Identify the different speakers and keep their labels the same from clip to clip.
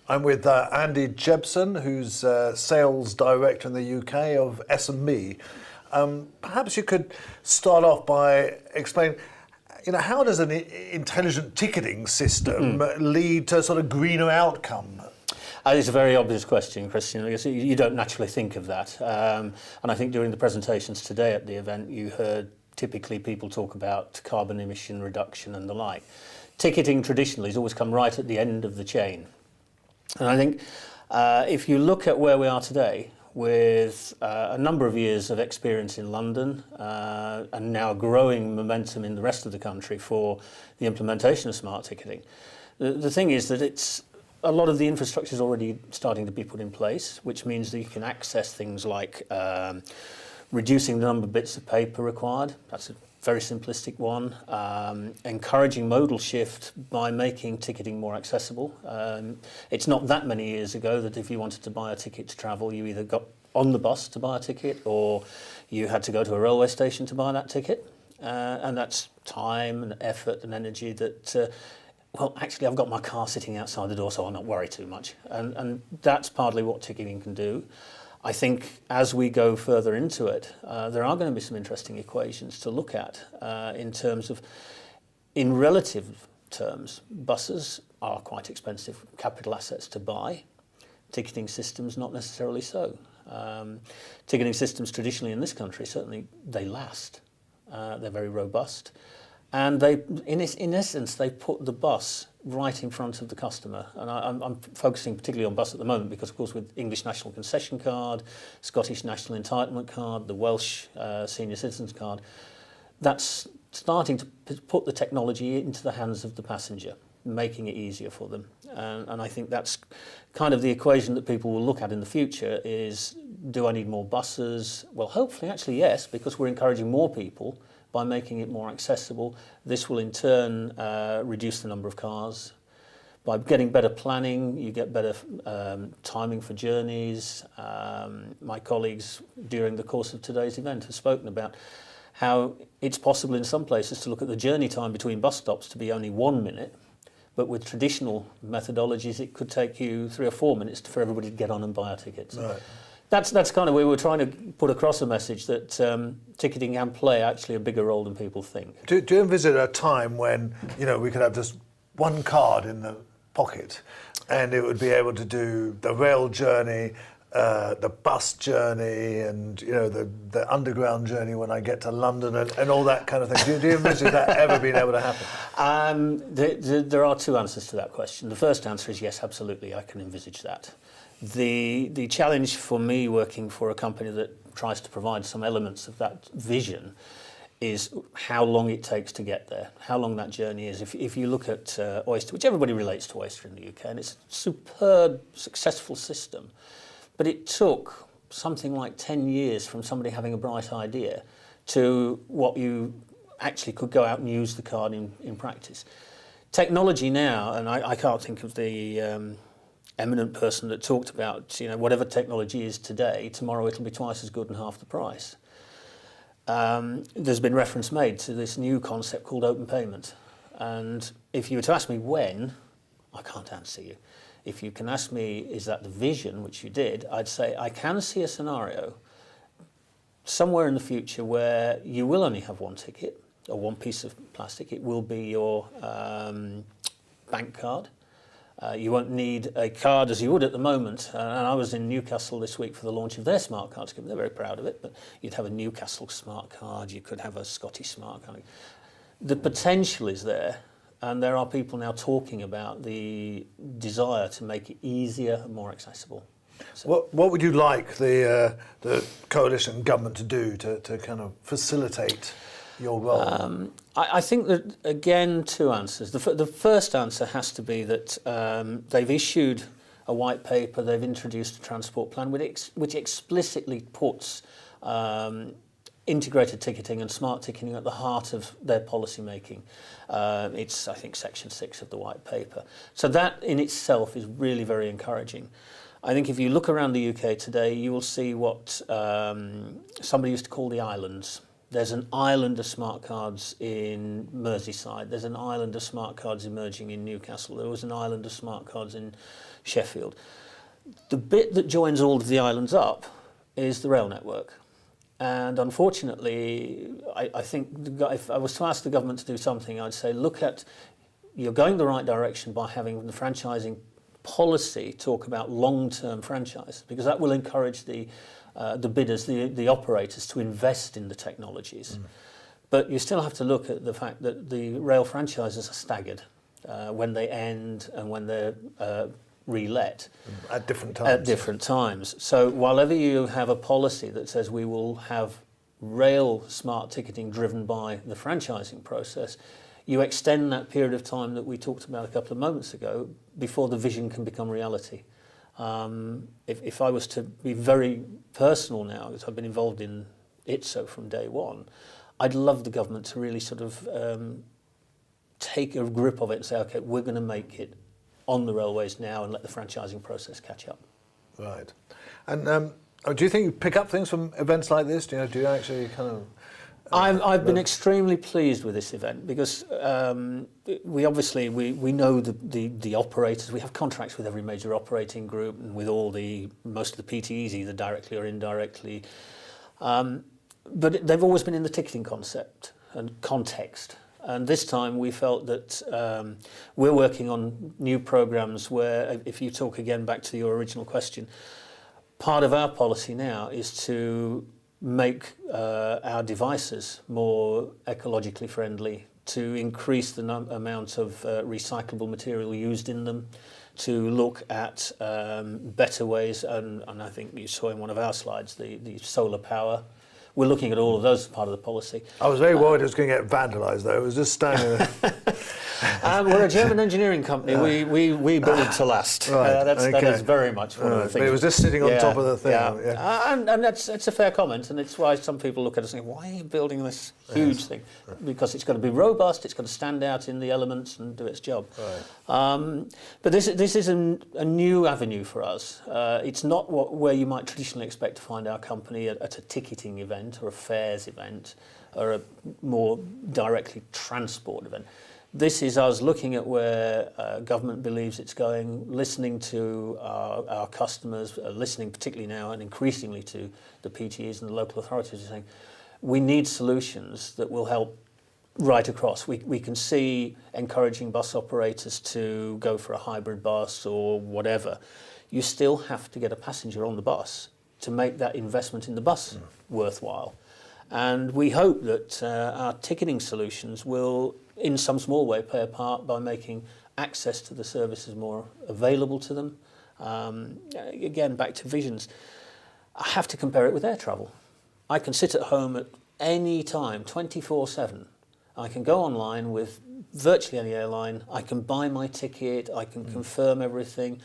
Speaker 1: I'm with Andy Jebson, who's Sales Director in the UK of SME. Perhaps you could start off by explaining, how does an intelligent ticketing system lead to a sort of greener outcome?
Speaker 2: It's a very obvious question, Christian, because you don't naturally think of that. And I think during the presentations today at the event, you heard typically people talk about carbon emission reduction and the like. Ticketing traditionally has always come right at the end of the chain. And I think if you look at where we are today, with a number of years of experience in London and now growing momentum in the rest of the country for the implementation of smart ticketing, the thing is that a lot of the infrastructure is already starting to be put in place, which means that you can access things like reducing the number of bits of paper required. That's a very simplistic one. Encouraging modal shift by making ticketing more accessible. It's not that many years ago that if you wanted to buy a ticket to travel, you either got on the bus to buy a ticket or you had to go to a railway station to buy that ticket. And that's time and effort and energy that, well, actually I've got my car sitting outside the door, so I'll not worry too much. And that's partly what ticketing can do. I think as we go further into it, there are going to be some interesting equations to look at in terms of, in relative terms, buses are quite expensive capital assets to buy. Ticketing systems, not necessarily so. Ticketing systems traditionally in this country, certainly they last. They're very robust. And they, in essence, they put the bus right in front of the customer. And I'm focusing particularly on bus at the moment because, of course, with English National Concession Card, Scottish National Entitlement Card, the Welsh Senior Citizens Card, that's starting to put the technology into the hands of the passenger, making it easier for them. And I think that's kind of the equation that people will look at in the future is, do I need more buses? Well, hopefully, actually, yes, because we're encouraging more people by making it more accessible. This will in turn reduce the number of cars. By getting better planning, you get better timing for journeys. My colleagues during the course of today's event have spoken about how it's possible in some places to look at the journey time between bus stops to be only 1 minute, but with traditional methodologies it could take you 3 or 4 minutes for everybody to get on and buy a ticket.
Speaker 1: Right.
Speaker 2: That's kind of where we're trying to put across a message that ticketing can play actually a bigger role than people think.
Speaker 1: Do you envisage a time when we could have just one card in the pocket, and it would be able to do the rail journey, the bus journey, and the underground journey when I get to London, and all that kind of thing? Do you envisage that ever being able to happen?
Speaker 2: There are two answers to that question. The first answer is yes, absolutely, I can envisage that. The challenge for me working for a company that tries to provide some elements of that vision is how long it takes to get there, how long that journey is. If you look at Oyster, which everybody relates to Oyster in the UK, and it's a superb, successful system, but it took something like 10 years from somebody having a bright idea to what you actually could go out and use the card in practice. Technology now, and I can't think of the eminent person that talked about, whatever technology is today, tomorrow it'll be twice as good and half the price. There's been reference made to this new concept called open payment. And if you were to ask me when, I can't answer you. If you can ask me, is that the vision, which you did, I'd say I can see a scenario somewhere in the future where you will only have one ticket or one piece of plastic. It will be your bank card. You won't need a card as you would at the moment. And I was in Newcastle this week for the launch of their smart card scheme. They're very proud of it, but you'd have a Newcastle smart card, you could have a Scottish smart card. The potential is there, and there are people now talking about the desire to make it easier and more accessible. So,
Speaker 1: what would you like the coalition government to do to kind of facilitate your role?
Speaker 2: I think that, again, two answers. The first answer has to be that they've issued a white paper, they've introduced a transport plan which explicitly puts integrated ticketing and smart ticketing at the heart of their policy making. It's, I think, section 6 of the white paper. So that in itself is really very encouraging. I think if you look around the UK today, you will see what somebody used to call the islands. There's an island of smart cards in Merseyside. There's an island of smart cards emerging in Newcastle. There was an island of smart cards in Sheffield. The bit that joins all of the islands up is the rail network. And unfortunately, I think if I was to ask the government to do something, I'd say, you're going the right direction by having the franchising policy talk about long-term franchise, because that will encourage the bidders, the operators, to invest in the technologies. But you still have to look at the fact that the rail franchises are staggered when they end and when they're relet.
Speaker 1: At different times.
Speaker 2: At different times. So whenever you have a policy that says we will have rail smart ticketing driven by the franchising process, you extend that period of time that we talked about a couple of moments ago before the vision can become reality. If I was to be very personal now, because I've been involved in ITSO from day one, I'd love the government to really sort of take a grip of it and say, okay, we're going to make it on the railways now and let the franchising process catch up.
Speaker 1: Right. And do you think you pick up things from events like this? Do you actually kind of...
Speaker 2: I've been extremely pleased with this event because we obviously know the operators. We have contracts with every major operating group and with most of the PTEs, either directly or indirectly. But they've always been in the ticketing concept and context. And this time we felt that we're working on new programs where, if you talk again back to your original question, part of our policy now is to make our devices more ecologically friendly, to increase the amount of recyclable material used in them, to look at better ways, and I think you saw in one of our slides the solar power. We're looking at all of those as part of the policy.
Speaker 1: I was very worried it was going to get vandalised, though. It was just standing there.
Speaker 2: We're a German engineering company. We build to last.
Speaker 1: Right.
Speaker 2: That is very much one of the things.
Speaker 1: But it was just sitting on top of the thing.
Speaker 2: Yeah. And that's a fair comment, and it's why some people look at us and say, why are you building this huge thing? Because it's got to be robust, it's got to stand out in the elements and do its job. Right. But this is a new avenue for us. It's not where you might traditionally expect to find our company at a ticketing event or a fares event or a more directly transport event. This is us looking at where government believes it's going, listening to our customers, listening particularly now and increasingly to the PTEs and the local authorities, saying we need solutions that will help right across. We can see encouraging bus operators to go for a hybrid bus or whatever. You still have to get a passenger on the bus to make that investment in the bus worthwhile. And we hope that our ticketing solutions will, in some small way, play a part by making access to the services more available to them. Again, back to visions. I have to compare it with air travel. I can sit at home at any time, 24/7. I can go online with virtually any airline. I can buy my ticket. I can confirm everything.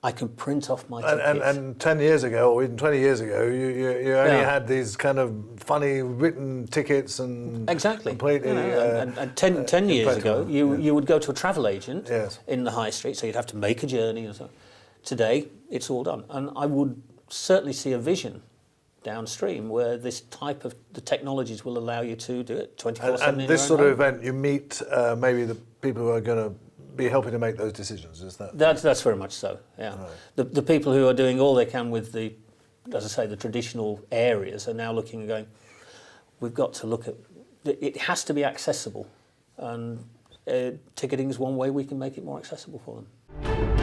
Speaker 2: I can print off my ticket.
Speaker 1: And 10 years ago, or even 20 years ago, you only had these kind of funny written tickets and
Speaker 2: exactly.
Speaker 1: Completely.
Speaker 2: And 10 years ago, you would go to a travel agent
Speaker 1: yes.
Speaker 2: in the high street, so you'd have to make a journey and so on. Today, it's all done. And I would certainly see a vision downstream where this type of the technologies will allow you to do it 24/7.
Speaker 1: And this sort of event, you meet maybe the people who are going to be helping to make those decisions, is that?
Speaker 2: That's very much so, yeah. Right. The people who are doing all they can with as I say, the traditional areas are now looking and going, we've got to look at, it has to be accessible, and ticketing is one way we can make it more accessible for them.